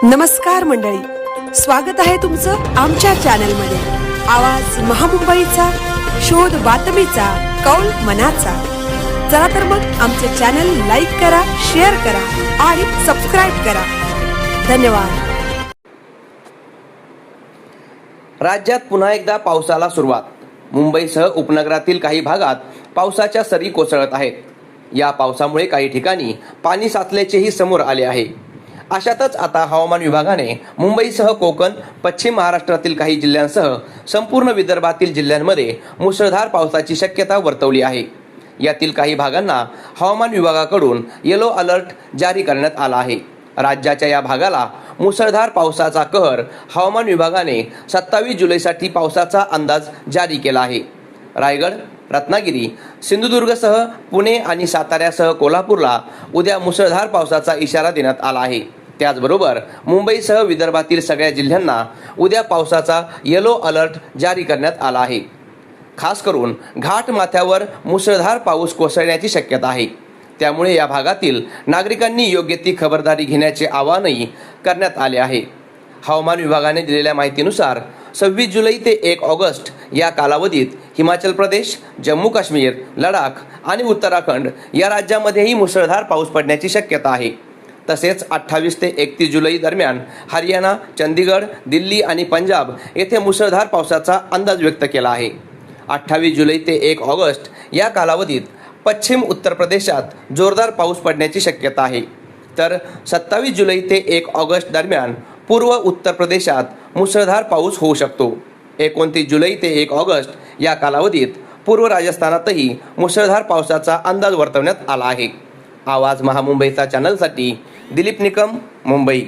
नमस्कार मंडळी, स्वागत आहे तुमचं आमच्या चॅनलमध्ये। आवाज महामुंबईचा, शोध बातमीचा, कौल मनाचा। चला तर मग आमचे चॅनल लाईक करा, शेअर करा आणि सबस्क्राइब करा। धन्यवाद। राज्यात पुन्हा एकदा पावसाला सुरुवात। मुंबईसह उपनगरातील काही भागात पावसाच्या सरी कोसळत आहेत। या पावसामुळे काही ठिकाणी पाणी साचल्याचेही समोर आले आहे। अशातच आता हवामान विभागाने मुंबईसह कोकण, पश्चिम महाराष्ट्रातील काही जिल्ह्यांसह संपूर्ण विदर्भातील जिल्ह्यांमध्ये मुसळधार पावसाची शक्यता वर्तवली आहे। यातील काही भागांना हवामान विभागाकडून येलो अलर्ट जारी करण्यात आला आहे। राज्याच्या या भागाला मुसळधार पावसाचा कहर हवामान विभागाने 27 जुलैसाठी पावसाचा अंदाज जारी केला आहे। रायगड, रत्नागिरी, सिंधुदुर्गसह पुणे आणि साताऱ्यासह कोल्हापूरला उद्या मुसळधार पावसाचा इशारा देण्यात आला आहे। त्याचबरोबर मुंबईसह विदर्भातील सगळ्या जिल्ह्यांना उद्या पावसाचा येलो अलर्ट जारी करण्यात आला आहे। खास करून घाट माथ्यावर मुसळधार पाऊस कोसळण्याची शक्यता आहे। त्यामुळे या भागातील नागरिकांनी योग्य ती खबरदारी घेण्याचे आवाहनही करण्यात आले आहे। हवामान विभागाने दिलेल्या माहितीनुसार 26 जुलै ते 1 ऑगस्ट या कालावधीत हिमाचल प्रदेश, जम्मू काश्मीर, लडाख आणि उत्तराखंड या राज्यांमध्येही मुसळधार पाऊस पडण्याची शक्यता आहे। तसेच 28 ते 31 जुलै दरम्यान हरियाणा, चंदीगड, दिल्ली आणि पंजाब येथे मुसळधार पावसाचा अंदाज व्यक्त केला आहे। 28 जुलै ते 1 ऑगस्ट या कालावधीत पश्चिम उत्तर प्रदेशात जोरदार पाऊस पडण्याची शक्यता आहे। तर 27 जुलै ते 1 ऑगस्ट दरम्यान पूर्व उत्तर प्रदेशात मुसळधार पाऊस होऊ शकतो। 29 जुलै ते 1 ऑगस्ट या कालावधीत पूर्व राजस्थानातही मुसळधार पावसाचा अंदाज वर्तवण्यात आला आहे। आवाज महामुंबईचा चॅनलसाठी दिलीप निकम, मुंबई।